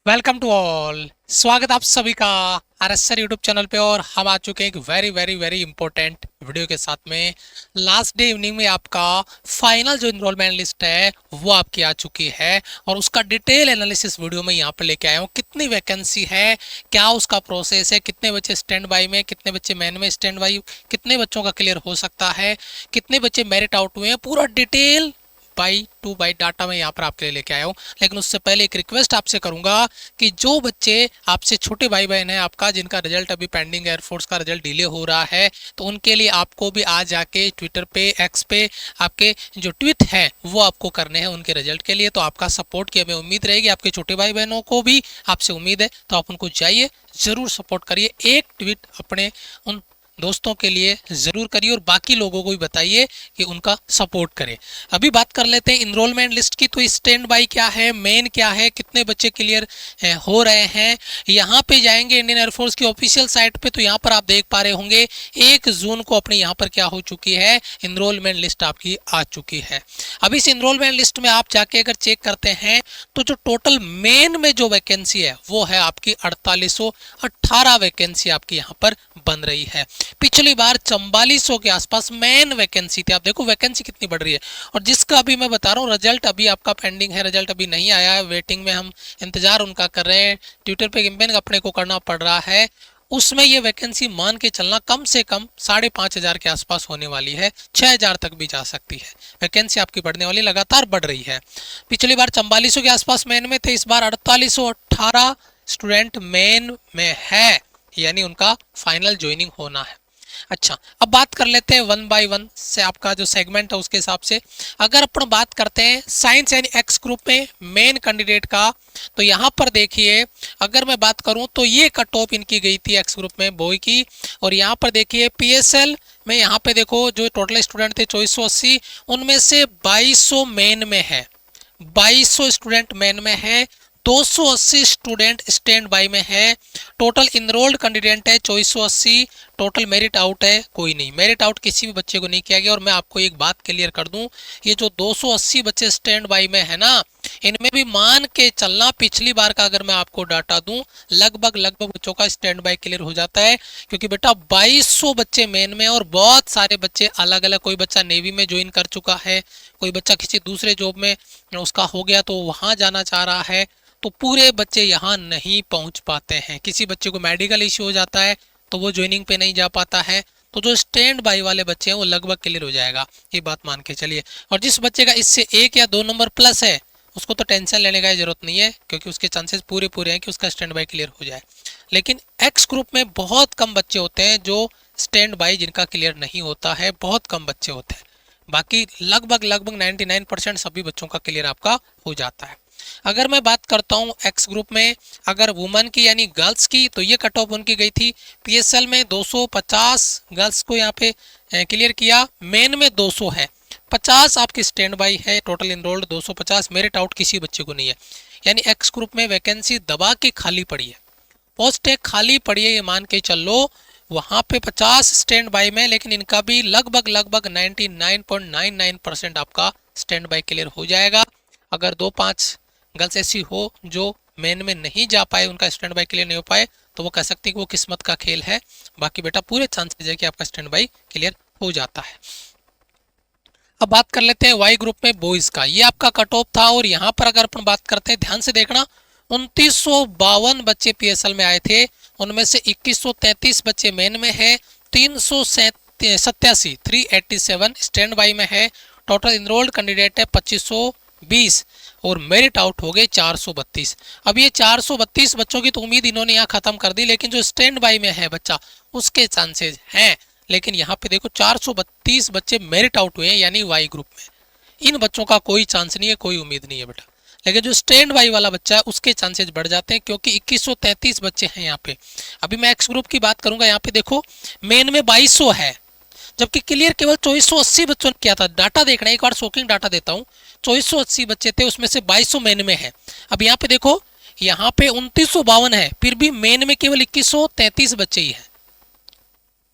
Welcome to all. स्वागत आप सभी का आरएसआर यूट्यूब चैनल पे। और हम आ चुके हैं एक very very very important video के साथ में। लास्ट डे इवनिंग में आपका फाइनल जो इनरोलमेंट लिस्ट है वो आपकी आ चुकी है और उसका डिटेल एनालिसिस वीडियो में यहाँ पे लेके आया हूँ। कितनी वैकेंसी है, क्या उसका प्रोसेस है, कितने बच्चे स्टैंड बाई में, कितने बच्चे मैन में स्टैंड बाई, कितने बच्चों का क्लियर हो सकता है, कितने बच्चे मेरिट आउट हुए हैं, पूरा डिटेल बाई डाटा में यहाँ पर आपके लिए लेके आया हूँ। लेकिन उससे पहले एक रिक्वेस्ट आपसे करूंगा कि जो बच्चे आपसे छोटे भाई बहन हैं आपका, जिनका रिजल्ट अभी पेंडिंग, एयरफोर्स का रिजल्ट डिले हो रहा है, तो उनके लिए आपको भी आज जाके ट्विटर पे, एक्स पे आपके जो ट्वीट हैं वो आपको करने हैं उनके रिजल्ट के लिए। तो आपका सपोर्ट की हमें उम्मीद रहेगी, आपके छोटे भाई बहनों को भी आपसे उम्मीद है, तो आप उनको जाइए जरूर सपोर्ट करिए। एक ट्वीट अपने उन दोस्तों के लिए जरूर करिए और बाकी लोगों को भी बताइए कि उनका सपोर्ट करें। अभी बात कर लेते हैं इनरोलमेंट लिस्ट की। तो स्टैंड बाई क्या है, मेन क्या है, कितने बच्चे क्लियर हो रहे हैं, यहाँ पे जाएंगे इंडियन एयरफोर्स की ऑफिशियल साइट पे। तो यहाँ पर आप देख पा रहे होंगे 1 जून को अपने यहाँ पर क्या हो चुकी है, इनरोलमेंट लिस्ट आपकी आ चुकी है। अब इस इनरोलमेंट लिस्ट में आप जाके अगर चेक करते हैं तो जो टोटल मेन में जो वैकेंसी है वो है आपकी 4818 वैकेंसी आपकी यहाँ पर बन रही है। पिछली बार 4400 के आसपास मेन वैकेंसी थी। आप देखो वैकेंसी कितनी बढ़ रही है। और जिसका अभी मैं बता रहा हूँ रिजल्ट अभी आपका पेंडिंग है, रिजल्ट अभी नहीं आया है, वेटिंग में, हम इंतजार उनका कर रहे हैं, ट्विटर पे कैंपेन अपने को करना पड़ रहा है, उसमें ये वैकेंसी मान के चलना कम से कम 5500 के आसपास होने वाली है, 6000 तक भी जा सकती है। वैकेंसी आपकी बढ़ने वाली, लगातार बढ़ रही है। पिछली बार 4400 के आसपास मेन में थे, इस बार 4818 स्टूडेंट मेन में है, यानी उनका फाइनल ज्वाइनिंग होना है। अच्छा, अब बात कर लेते हैं 1 बाय 1 से आपका जो सेगमेंट है उसके हिसाब से। अगर अपन बात करते हैं साइंस यानी एक्स ग्रुप में मेन कैंडिडेट का, तो यहाँ पर देखिए अगर मैं बात करूं तो ये कट ऑफ इनकी गई थी एक्स ग्रुप में बॉय की। और यहाँ पर देखिए पीएसएल में, यहाँ पे देखो जो टोटल स्टूडेंट थे 2480, उनमें से 2200 मेन में है, 2200 स्टूडेंट मेन में है, 280 स्टूडेंट स्टैंड बाई में है। टोटल इनरोल्ड कैंडिडेट है 2480, टोटल मेरिट आउट है कोई नहीं, मेरिट आउट किसी भी बच्चे को नहीं किया गया। और मैं आपको एक बात क्लियर कर दूं, ये जो 280 बच्चे स्टैंड बाई में है ना, इनमें भी मान के चलना पिछली बार का अगर मैं आपको डाटा दूं, लगभग बच्चों का स्टैंड बाई क्लियर हो जाता है। क्योंकि बेटा 2200 बच्चे मेन में और बहुत सारे बच्चे अलग अलग, कोई बच्चा नेवी में ज्वाइन कर चुका है, कोई बच्चा किसी दूसरे जॉब में उसका हो गया तो वहां जाना चाह रहा है, तो पूरे बच्चे यहाँ नहीं पहुंच पाते हैं। किसी बच्चे को मेडिकल इश्यू हो जाता है तो वो ज्वाइनिंग पे नहीं जा पाता है। तो जो स्टैंड बाई वाले बच्चे हैं वो लगभग क्लियर हो जाएगा, ये बात मान के चलिए। और जिस बच्चे का इससे 1 या 2 नंबर प्लस है उसको तो टेंशन लेने का जरूरत नहीं है, क्योंकि उसके चांसेस पूरे हैं कि उसका स्टैंड बाई क्लियर हो जाए। लेकिन एक्स ग्रुप में बहुत कम बच्चे होते हैं जो स्टैंड बाई जिनका क्लियर नहीं होता है, बहुत कम बच्चे होते हैं। बाकी लगभग 99% सभी बच्चों का क्लियर आपका हो जाता है। अगर मैं बात करता हूं एक्स ग्रुप में, अगर वुमेन की यानी गर्ल्स की, तो ये कट ऑफ उनकी गई थी पीएसएल में 250 गर्ल्स को यहाँ पे क्लियर किया, मेन में 200 है, 50 आपकी स्टैंड बाई है, टोटल इनरोल्ड 250, मेरिट आउट किसी बच्चे को नहीं है। यानी एक्स ग्रुप में वैकेंसी दबा के खाली पड़ी है, पोस्ट एक खाली पड़ी है, ये मान के चल लो। वहां पे 50 स्टैंड बाई में, लेकिन इनका भी लगभग 99.99% आपका स्टैंड बाई क्लियर हो जाएगा। अगर 2-5 गर्ल्स ऐसी हो जो मेन में नहीं जा पाए, उनका स्टैंड बाई क्लियर नहीं हो पाए, तो वो कह सकते हैं कि वो किस्मत का खेल है। बाकी बेटा पूरे चांसेस है कि आपका स्टैंड बाई क्लियर हो जाता है। अब बात कर लेते हैं वाई ग्रुप में बॉयज का, ये आपका कट ऑफ था। और यहाँ पर अगर अपन बात करते हैं, ध्यान से देखना, 2952 बच्चे पीएसएल में आए थे, उनमें से 2133 बच्चे मेन में है, 387 स्टैंड बाई में है, टोटल इनरोल्ड कैंडिडेट है 2520 और मेरिट आउट हो गए 432। अब ये 432 बच्चों की तो उम्मीद इन्होंने यहाँ खत्म कर दी, लेकिन जो स्टैंड बाई में है बच्चा उसके चांसेस हैं। लेकिन यहाँ पे देखो 432 बच्चे मेरिट आउट हुए हैं, यानी वाई ग्रुप में। इन बच्चों का कोई चांस नहीं है, कोई उम्मीद नहीं है बेटा। लेकिन जो स्टैंड बाई वाला बच्चा है उसके चांसेस बढ़ जाते हैं, क्योंकि 2133 बच्चे हैं यहाँ पे। अभी मैं एक्स ग्रुप की बात करूंगा, यहाँ पे देखो मेन में 2200 है, जबकि क्लियर केवल 2480 बच्चों ने किया था। डाटा देखना, एक बार शॉकिंग डाटा देता हूँ, 2480 बच्चे थे, उसमें से 2200 मेन में है। अब यहाँ पे देखो, यहाँ पे 2952 है, फिर भी मेन में केवल 2133 बच्चे ही है,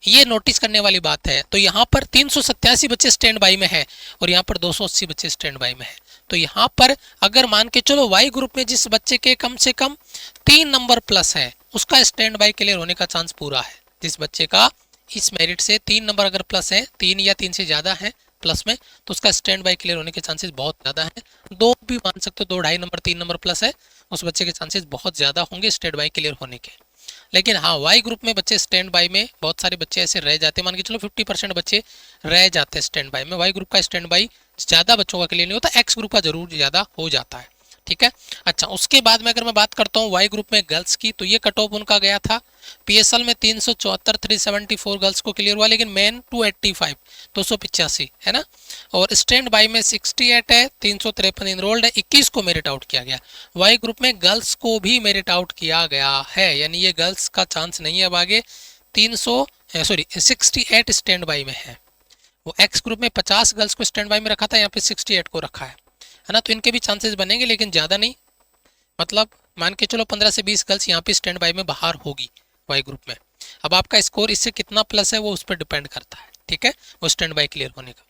ये नोटिस करने वाली बात है। तो यहाँ पर 387 बच्चे स्टैंड बाई में है और यहाँ पर 280 बच्चे स्टैंड बाई में है। तो यहाँ पर अगर मान के चलो वाई ग्रुप में जिस बच्चे के कम से कम 3 नंबर प्लस है उसका स्टैंड बाई क्लियर होने का चांस पूरा है। जिस बच्चे का इस मेरिट से 3 नंबर अगर प्लस है, 3 या 3 से ज़्यादा है प्लस में, तो उसका स्टैंड बाई क्लियर होने के चांसेस बहुत ज़्यादा हैं। 2 भी मान सकते हो, 2 2.5 नंबर 3 नंबर प्लस है, उस बच्चे के चांसेस बहुत ज़्यादा होंगे स्टैंड बाई क्लियर होने के। लेकिन हाँ, वाई ग्रुप में बच्चे स्टैंड बाई में बहुत सारे बच्चे ऐसे रह जाते हैं, मान के चलो 50% बच्चे रह जाते हैं स्टैंड बाई में। वाई ग्रुप का स्टैंड बाई ज़्यादा बच्चों का क्लियर नहीं होता, एक्स ग्रुप का जरूर ज़्यादा हो जाता है। ठीक है। अच्छा, उसके बाद में अगर मैं बात करता हूँ वाई ग्रुप में गर्ल्स की, तो ये कट ऑफ उनका गया था पीएसएल में 374 374 गर्ल्स को क्लियर हुआ, लेकिन मेन 285 285 है ना। और स्टैंड बाई में 68 है, 353 इनरोल्ड है, 21 को मेरिट आउट किया गया। वाई ग्रुप में गर्ल्स को भी मेरिट आउट किया गया है, यानी ये गर्ल्स का चांस नहीं है अब आगे। 68 स्टैंड बाई में है। वो एक्स ग्रुप में 50 गर्ल्स को स्टैंड बाई में रखा था, यहाँ पे 68 को रखा है ना। तो इनके भी चांसेस बनेंगे, लेकिन ज़्यादा नहीं, मतलब मान के चलो 15 से 20 गर्ल्स यहाँ पे स्टैंड बाई में बाहर होगी वाई ग्रुप में। अब आपका स्कोर इससे कितना प्लस है वो उस पर डिपेंड करता है। ठीक है, वो स्टैंड बाई क्लियर होने का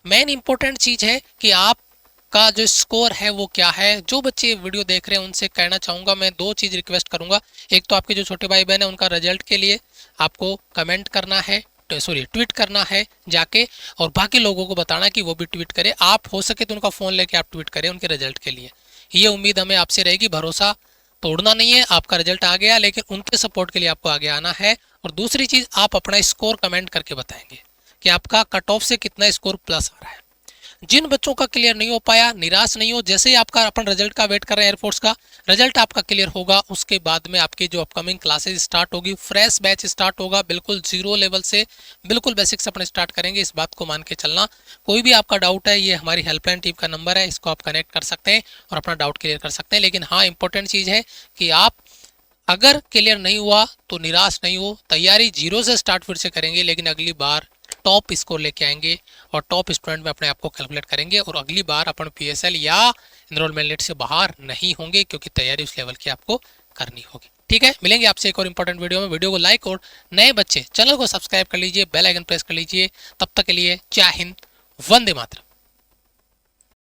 मेन इंपॉर्टेंट चीज़ है कि आपका जो स्कोर है वो क्या है। जो बच्चे वीडियो देख रहे हैं उनसे कहना चाहूँगा, मैं 2 चीज़ रिक्वेस्ट करूँगा। एक तो आपके जो छोटे भाई बहन है उनका रिजल्ट के लिए आपको कमेंट करना है, ट्वीट करना है जाके, और बाकी लोगों को बताना कि वो भी ट्वीट करें। आप हो सके तो उनका फ़ोन लेके आप ट्वीट करें उनके रिजल्ट के लिए। ये उम्मीद हमें आपसे रहेगी, भरोसा तोड़ना नहीं है। आपका रिजल्ट आ गया, लेकिन उनके सपोर्ट के लिए आपको आगे आना है। और दूसरी चीज़, आप अपना स्कोर कमेंट करके बताएंगे कि आपका कट ऑफ से कितना स्कोर प्लस आ रहा है। जिन बच्चों का क्लियर नहीं हो पाया, निराश नहीं हो। जैसे ही आपका अपन रिजल्ट का वेट कर रहे हैं, एयरफोर्स का रिजल्ट आपका क्लियर होगा, उसके बाद में आपकी जो अपकमिंग क्लासेस स्टार्ट होगी, फ्रेश बैच स्टार्ट होगा, बिल्कुल जीरो लेवल से, बिल्कुल बेसिक्स अपने स्टार्ट करेंगे। इस बात को मान के चलना। कोई भी आपका डाउट है, ये हमारी हेल्पलाइन टीम का नंबर है, इसको आप कनेक्ट कर सकते हैं और अपना डाउट क्लियर कर सकते हैं। लेकिन हाँ, इंपॉर्टेंट चीज़ है कि आप अगर क्लियर नहीं हुआ तो निराश नहीं हो, तैयारी जीरो से स्टार्ट फिर से करेंगे, लेकिन अगली बार टॉप स्कोर लेके आएंगे और टॉप स्टूडेंट में अपने आप को कैलकुलेट करेंगे, और अगली बार अपन पीएसएल या एनरोलमेंट लेट से बाहर नहीं होंगे, क्योंकि तैयारी उस लेवल की आपको करनी होगी। ठीक है, मिलेंगे आपसे एक और इंपॉर्टेंट वीडियो में। वीडियो को लाइक और नए बच्चे चैनल को सब्सक्राइब कर लीजिए, बेल आइकन प्रेस कर लीजिए। तब तक के लिए जय हिंद, वंदे मातरम।